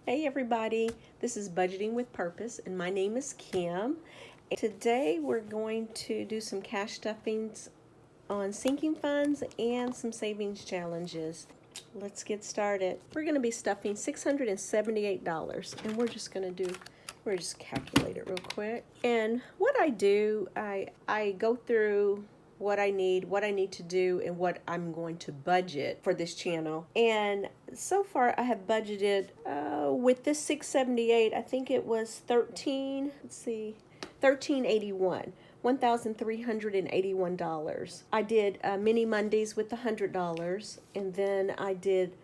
Hey everybody, this is Budgeting with Purpose and my name is Kim. Today we're going to do some cash stuffings on sinking funds and some savings challenges. Let's get started. We're going to be stuffing $678 and we're just calculate it real quick. And what I do, I go through what I need to do, and what I'm going to budget for this channel. And so far I have budgeted with this 678, I think it was 1381. $1,381. I did mini Mondays with the $100, and then I did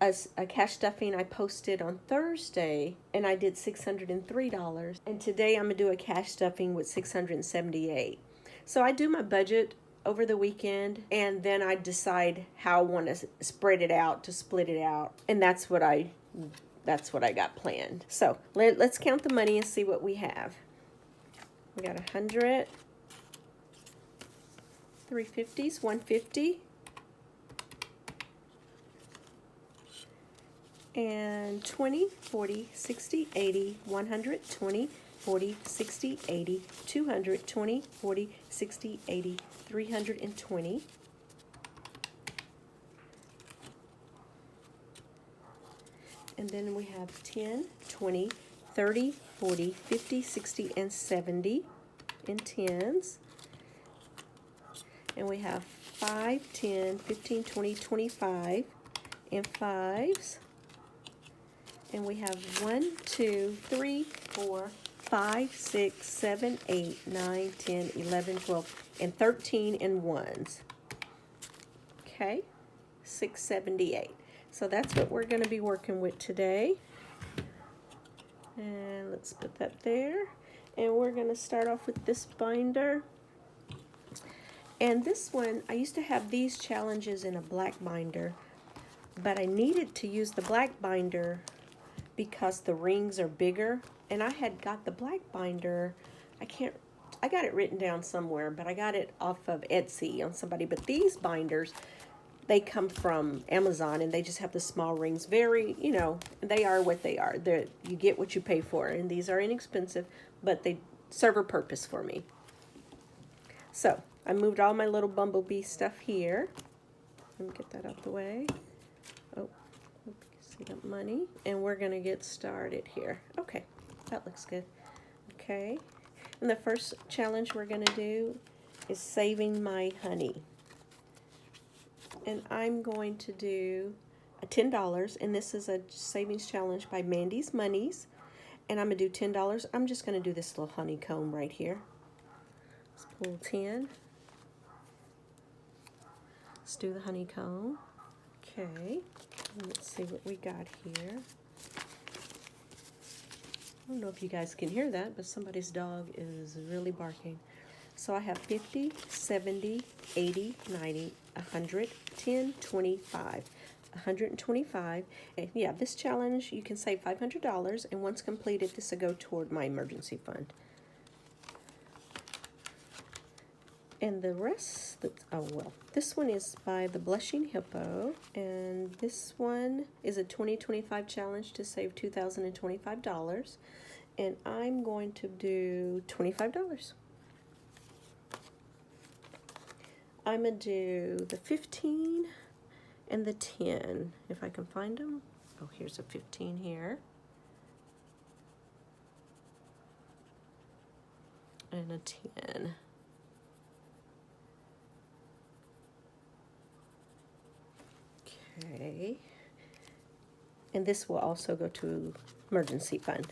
a cash stuffing I posted on Thursday, and I did $603. And today I'm gonna do a cash stuffing with 678. So I do my budget over the weekend, and then I decide how I want to spread it out, to split it out, and that's what I got planned. So let's count the money and see what we have. We got 100, 350s, 150, and 20, 40, 60, 80, 100, 20, 40, 60, 80, 200, 20, 40, 60, 80, 320. And then we have 10, 20, 30, 40, 50, 60, and 70 in tens. And we have 5, 10, 15, 20, 25 in fives. And we have 1, 2, 3, 4, 5, 6, 7, 8, 9, 10, 11, 12, and 13 in ones. Okay, 678. So that's what we're going to be working with today. And let's put that there. And we're going to start off with this binder. And this one, I used to have these challenges in a black binder, but I needed to use the black binder because the rings are bigger. And I had got the black binder, I got it written down somewhere, but I got it off of Etsy on somebody. But these binders, they come from Amazon, and they just have the small rings. Very, they are what they are. You get what you pay for, and these are inexpensive, but they serve a purpose for me. So I moved all my little bumblebee stuff here. Let me get that out the way. Oh, see that money? And we're gonna get started here. Okay, that looks good. Okay, and the first challenge we're gonna do is saving my honey. And I'm going to do a $10, and this is a savings challenge by Mandy's Monies. And I'm going to do $10. I'm just going to do this little honeycomb right here. Let's pull 10. Let's do the honeycomb. Okay, let's see what we got here. I don't know if you guys can hear that, but somebody's dog is really barking. So I have 50, 70, 80, 90, 100, 10, 25, 125. Okay, yeah, this challenge, you can save $500, and once completed, this will go toward my emergency fund. And the rest, this one is by the Blushing Hippo, and this one is a 2025 challenge to save $2,025, and I'm going to do $25. I'm going to do the 15 and the 10, if I can find them. Oh, here's a 15 here. And a 10. Okay. And this will also go to emergency fund.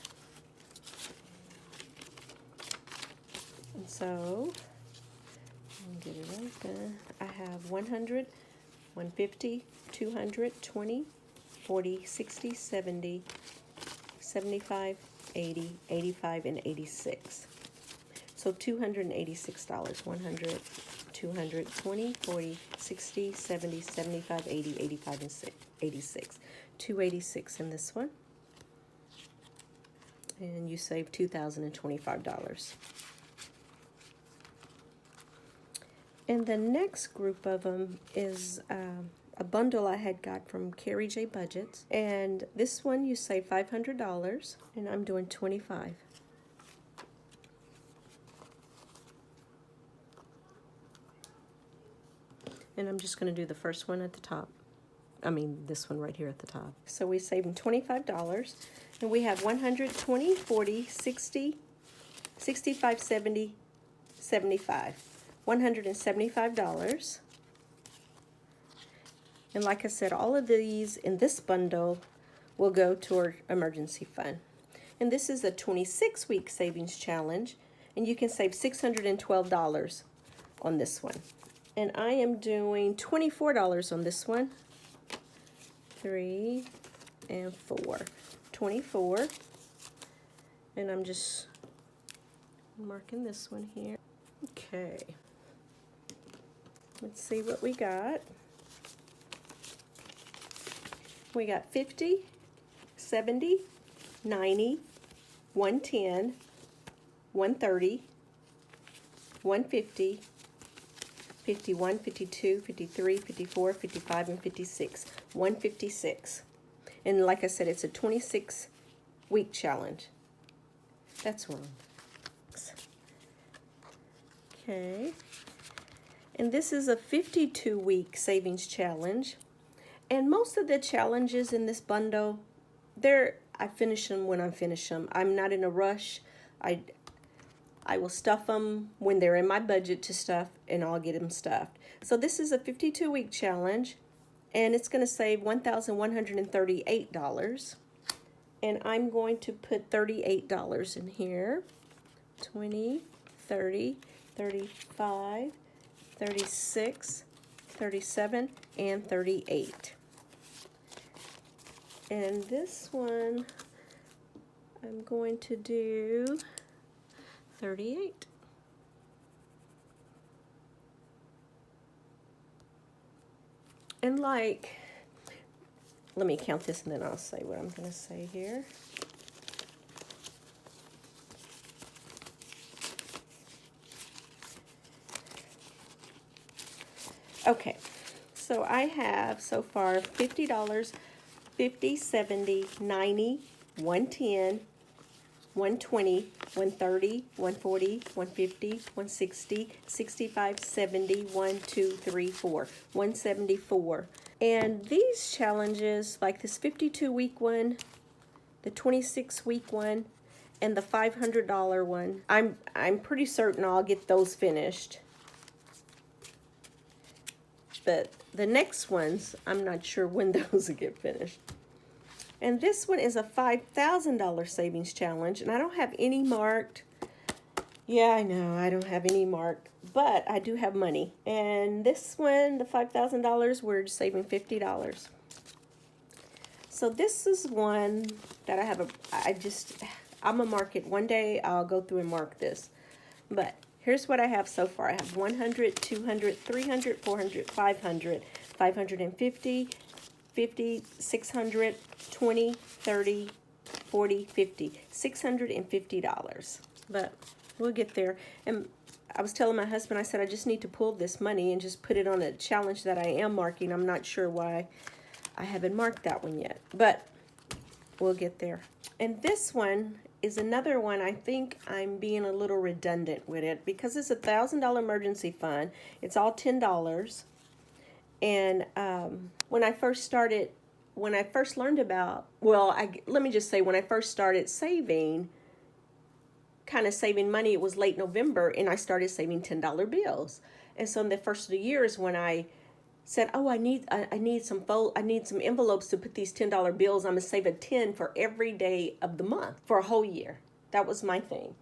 And so get it open. I have 100, 150, 200, 20, 40, 60, 70, 75, 80, 85, and 86. So $286. 100, 200, 20, 40, 60, 70, 75, 80, 85, and 86. $286 in this one. And you save $2,025. And the next group of them is a bundle I had got from Carrie J Budgets. And this one you save $500, and I'm doing 25. And I'm just going to do the first one at the top. I mean, this one right here at the top. So we saved them $25. And we have 120, 40, 60, 65, 70, 75. $175. And like I said, all of these in this bundle will go toward emergency fund. And this is a 26-week savings challenge, and you can save $612 on this one. And I am doing $24 on this one. 3 and 4. 24. And I'm just marking this one here. Okay. Let's see what we got. We got 50, 70, 90, 110, 130, 150, 51, 52, 53, 54, 55, and 56. 156. And like I said, it's a 26-week challenge. That's wrong. Okay. And this is a 52-week savings challenge. And most of the challenges in this bundle, I finish them when I finish them. I'm not in a rush. I will stuff them when they're in my budget to stuff, and I'll get them stuffed. So this is a 52-week challenge, and it's going to save $1,138. And I'm going to put $38 in here. 20, 30, 35, 36, 37, and 38. And this one, I'm going to do 38. And like, let me count this and then I'll say what I'm going to say here. Okay, so I have so far $50, 50, 70, 90, 110, 120, 130, 140, 150, 160, 65, 70, 1, 2, 3, 4, 174. And these challenges, like this 52-week one, the 26-week one, and the $500 one, I'm pretty certain I'll get those finished. But the next ones, I'm not sure when those will get finished. And this one is a $5,000 savings challenge, and I don't have any marked. Yeah, I know, I don't have any marked, but I do have money. And this one, the $5,000, we're saving $50. So this is one that I have I'm gonna mark it one day. I'll go through and mark this. But here's what I have so far. I have 100, 200, 300, 400, 500, 550, 50, 600, 20, 30, 40, 50, $650. But we'll get there. And I was telling my husband, I said, I just need to pull this money and just put it on a challenge that I am marking. I'm not sure why I haven't marked that one yet, but we'll get there. And this one is another one. I think I'm being a little redundant with it because it's a $1,000 emergency fund. It's all $10. And when I first learned about, let me just say, when I first started saving money, it was late November, and I started saving $10 bills. And so in the first of the year is when I said, oh, I need some envelopes to put these $10 bills. I'm gonna save a 10 for every day of the month for a whole year. That was my thing.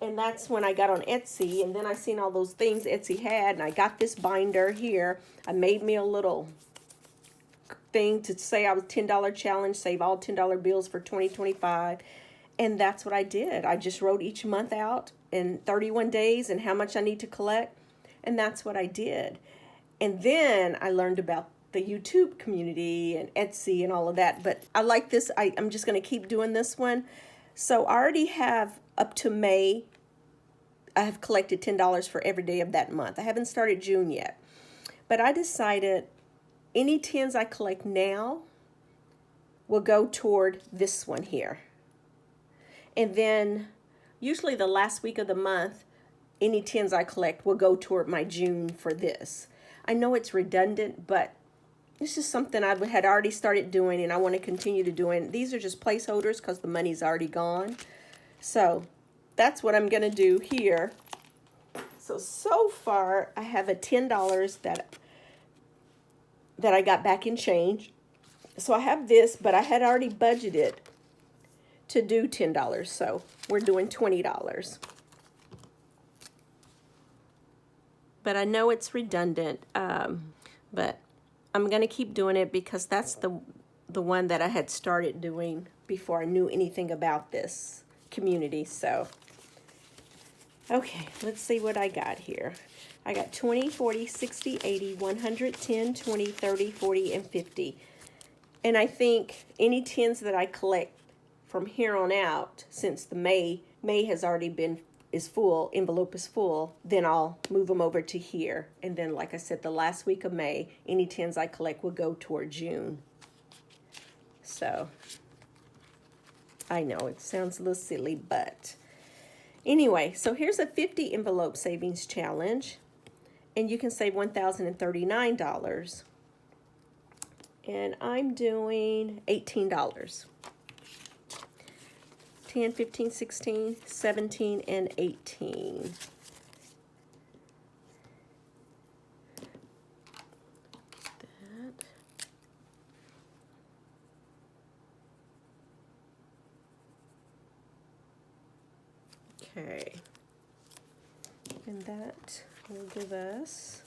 And that's when I got on Etsy, and then I seen all those things Etsy had, and I got this binder here. I made me a little thing to say I was $10 challenge, save all $10 bills for 2025. And that's what I did. I just wrote each month out in 31 days and how much I need to collect. And that's what I did. And then I learned about the YouTube community and Etsy and all of that. But I like this. I'm just going to keep doing this one. So I already have up to May. I have collected $10 for every day of that month. I haven't started June yet. But I decided any tins I collect now will go toward this one here. And then usually the last week of the month, any tins I collect will go toward my June for this. I know it's redundant, but this is something I had already started doing and I want to continue to doing. These are just placeholders because the money's already gone. So that's what I'm going to do here. So far I have a $10 that I got back in change. So I have this, but I had already budgeted to do $10. So we're doing $20. But I know it's redundant, but I'm going to keep doing it because that's the one that I had started doing before I knew anything about this community. So, okay, let's see what I got here. I got 20, 40, 60, 80, 100, 10, 20, 30, 40, and 50. And I think any tins that I collect from here on out, since the May has already is full, envelope is full, then I'll move them over to here. And then, like I said, the last week of May, any tins I collect will go toward June. So, I know it sounds a little silly, but anyway, so here's a 50 envelope savings challenge. And you can save $1,039. And I'm doing $18. 10, 15, 16, 17, and 18. That. Okay. And that will give us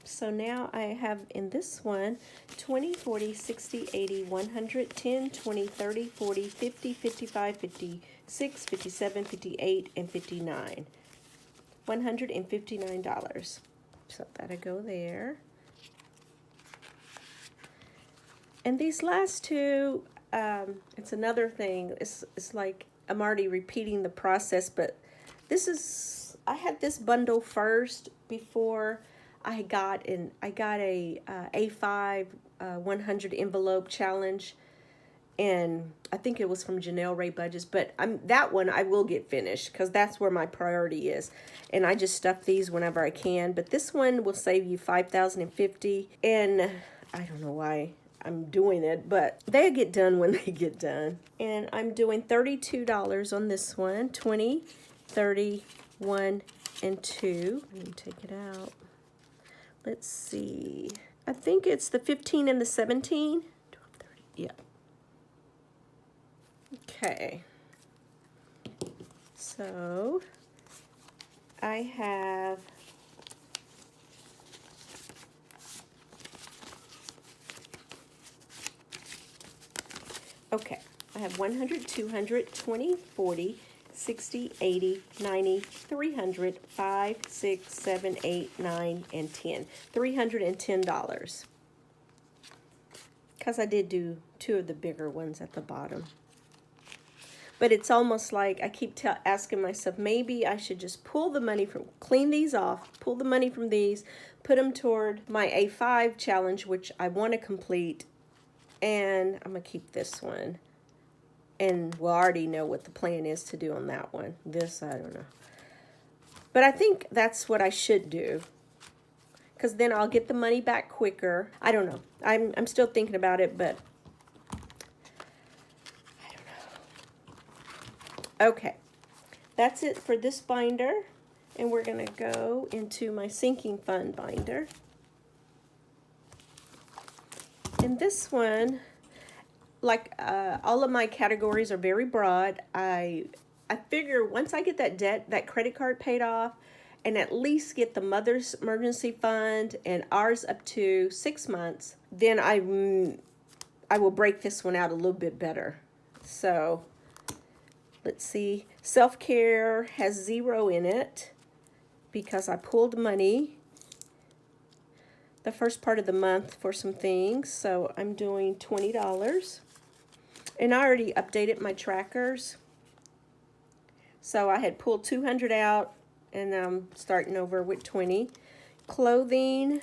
so now I have in this one 20, 40, 60, 80, 100, 10, 20, 30, 40, 50, 55, 56, 57, 58, and 59. $159. So that'll go there. And these last two, it's another thing. It's like I'm already repeating the process, but this is, I had this bundle first before I got a A5 100 envelope challenge, and I think it was from Janelle Ray Budgets, but that one I will get finished because that's where my priority is, and I just stuff these whenever I can. But this one will save you $5,050, and I don't know why I'm doing it, but they'll get done when they get done. And I'm doing $32 on this one, 20, 30, 1, and 2. Let me take it out. Let's see. I think it's the 15 and the 17. 12, 30, yeah. Okay. So I have I have 100, 200, 20, 40, 60, 80, 90, 300, 5, 6, 7, 8, 9, and 10. $310. Because I did do two of the bigger ones at the bottom. But it's almost like I keep asking myself, maybe I should just pull the money from, clean these off, pull the money from these, put them toward my A5 challenge, which I want to complete. And I'm going to keep this one. And we'll already know what the plan is to do on that one. This, I don't know. But I think that's what I should do. Because then I'll get the money back quicker. I don't know. I'm still thinking about it, but I don't know. Okay. That's it for this binder. And we're going to go into my sinking fund binder. And this one, like all of my categories are very broad. I figure once I get that credit card paid off, and at least get the mother's emergency fund and ours up to 6 months, then I will break this one out a little bit better. So let's see. Self-care has 0 in it because I pulled money the first part of the month for some things. So I'm doing $20. And I already updated my trackers. So I had pulled 200 out, and I'm starting over with 20. Clothing,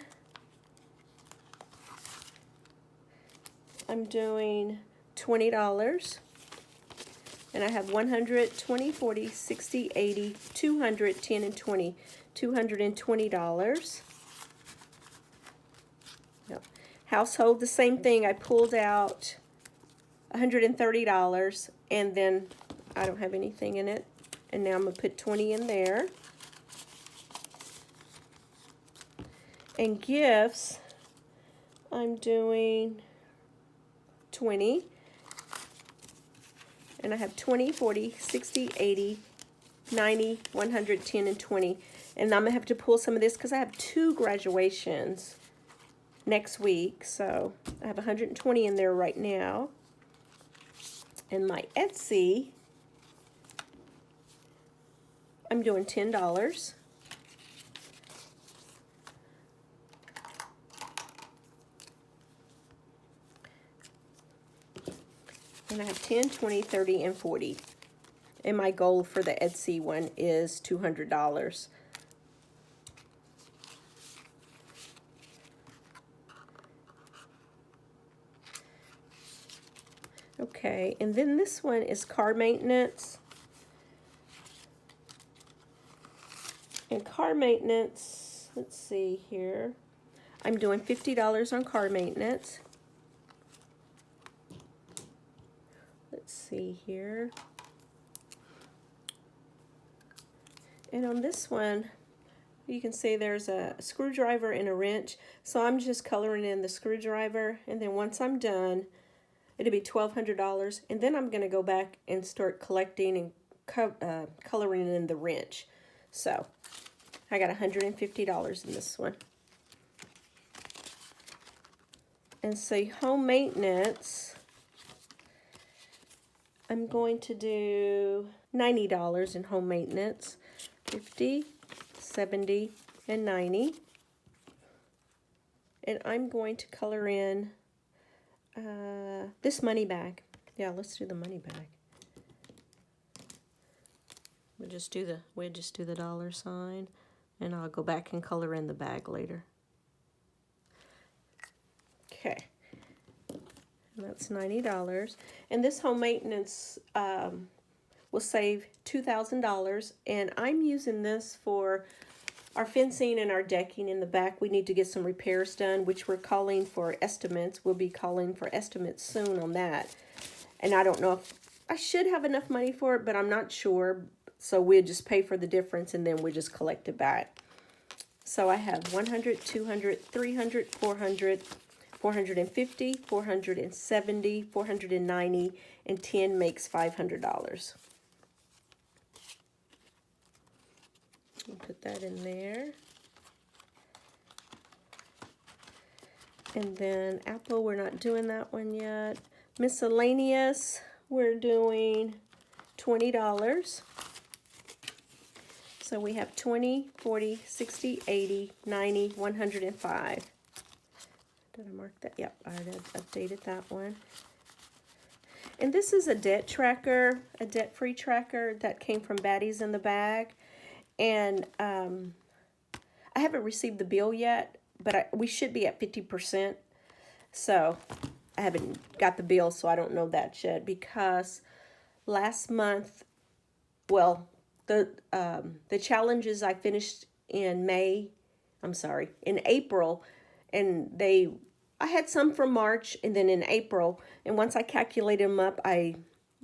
I'm doing $20. And I have 100, 20, 40, 60, 80, 200, 10, and 20. $220. Yep. Household, the same thing. I pulled out $130, and then I don't have anything in it. And now I'm going to put 20 in there. And gifts, I'm doing 20. And I have 20, 40, 60, 80, 90, 100, 10, and 20. And I'm going to have to pull some of this because I have 2 graduations next week. So I have 120 in there right now. And my Etsy, I'm doing $10. And I have 10, 20, 30, and 40. And my goal for the Etsy one is $200. Okay, and then this one is car maintenance. And car maintenance, let's see here. I'm doing $50 on car maintenance. Let's see here. And on this one, you can see there's a screwdriver and a wrench. So I'm just coloring in the screwdriver, and then once I'm done, it'll be $1,200. And then I'm going to go back and start collecting and coloring in the wrench. So I got $150 in this one. And so home maintenance, I'm going to do $90 in home maintenance. 50, 70, and 90. And I'm going to color in this money bag. Yeah, let's do the money bag. We'll just do the dollar sign, and I'll go back and color in the bag later. Okay. And that's $90. And this home maintenance will save $2,000, and I'm using this for our fencing and our decking in the back. We need to get some repairs done, which we're calling for estimates. We'll be calling for estimates soon on that. And I don't know if I should have enough money for it, but I'm not sure. So we'll just pay for the difference, and then we just collect it back. So I have 100, 200, 300, 400, 450, 470, 490, and 10 makes $500. Put that in there. And then Apple, we're not doing that one yet. Miscellaneous, we're doing $20. So we have 20, 40, 60, 80, 90, 105. Did I mark that? Yep, I already updated that one. And this is a debt tracker, a debt-free tracker that came from Baddies in the Bag. And I haven't received the bill yet, but we should be at 50%. So I haven't got the bill, so I don't know that yet. Because last month, well, the challenges I finished in in April, and I had some from March and then in April. And once I calculated them up, I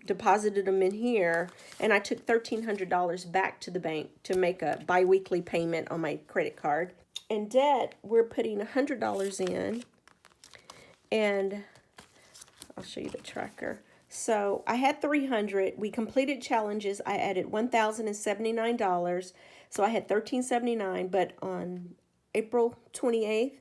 deposited them in here, and I took $1,300 back to the bank to make a bi-weekly payment on my credit card. And debt, we're putting $100 in, and I'll show you the tracker. So I had $300. We completed challenges. I added $1,079. So I had $1,379, but on April 28th,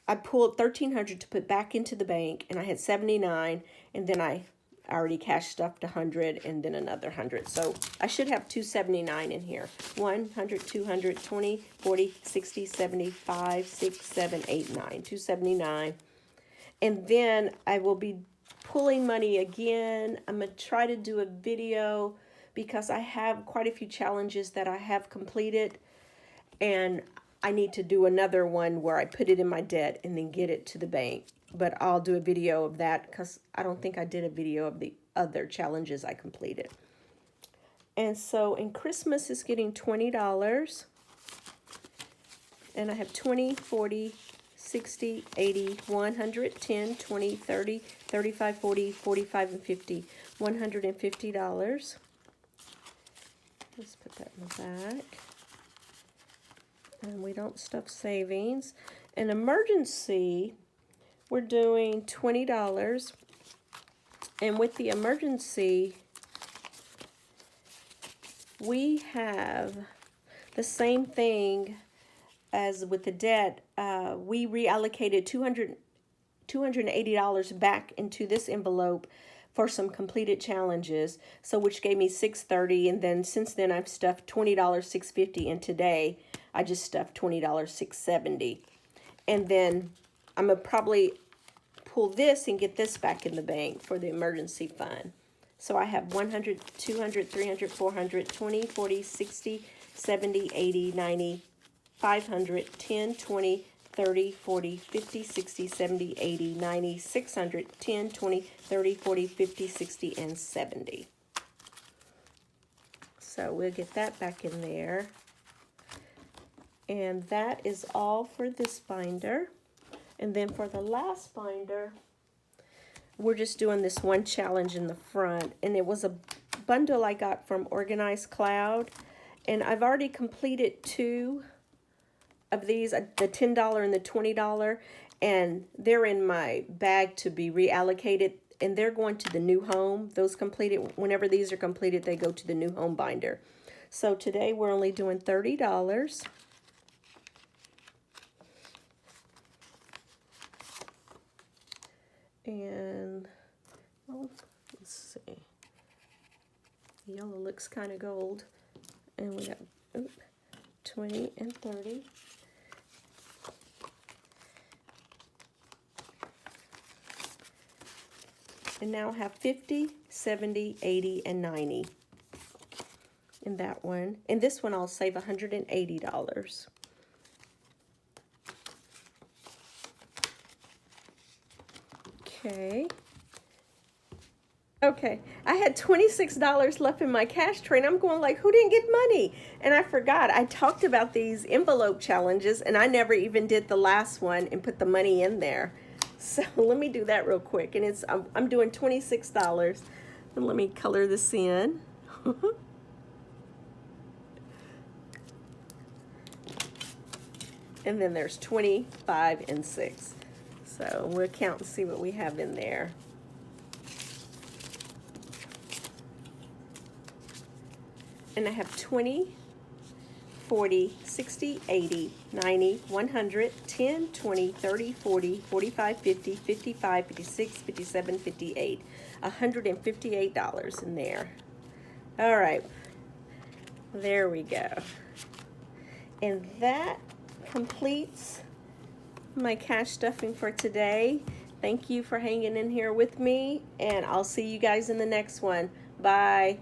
I pulled $1,300 to put back into the bank, and I had $79, and then I already cashed up to $100 and then another $100. So I should have $279 in here. 100, 200, 20, 40, 60, 75, 6, 7, 8, 9. $279. And then I will be pulling money again. I'm going to try to do a video because I have quite a few challenges that I have completed, and I need to do another one where I put it in my debt and then get it to the bank. But I'll do a video of that because I don't think I did a video of the other challenges I completed. And so in Christmas is getting $20. And I have 20, 40, 60, 80, 100, 10, 20, 30, 35, 40, 45, and 50. $150. Let's put that in the back. And we don't stuff savings. An emergency, we're doing $20. And with the emergency, we have the same thing as with the debt. We reallocated $280 back into this envelope for some completed challenges, so which gave me $630, and then since then I've stuffed $20, $650, and today I just stuffed $20, $670. And then I'm gonna probably pull this and get this back in the bank for the emergency fund. So I have 100, 200, 300, 400, 20, 40, 60, 70, 80, 90, 500, 10, 20, 30, 40, 50, 60, 70, 80, 90, 600, 10, 20, 30, 40, 50, 60, and 70. So we'll get that back in there. And that is all for this binder. And then for the last binder, we're just doing this one challenge in the front. And it was a bundle I got from Organized Cloud. And I've already completed 2 of these, the $10 and the $20, and they're in my bag to be reallocated, and they're going to the new home. Those completed, whenever these are completed, they go to the new home binder. So today we're only doing $30. And, well, let's see. Yellow looks kind of gold. And we got 20 and 30. And now I have 50, 70, 80, and 90 in that one. And this one I'll save $180. Okay. Okay, I had $26 left in my cash tray, and I'm going like, who didn't get money? And I forgot, I talked about these envelope challenges, and I never even did the last one and put the money in there. So let me do that real quick. And I'm doing $26. And let me color this in. And then there's 20, 5, and 6. So we'll count and see what we have in there. And I have 20, 40, 60, 80, 90, 100, 10, 20, 30, 40, 45, 50, 55, 56, 57, 58. $158 in there. All right. There we go. And that completes my cash stuffing for today. Thank you for hanging in here with me, and I'll see you guys in the next one. Bye.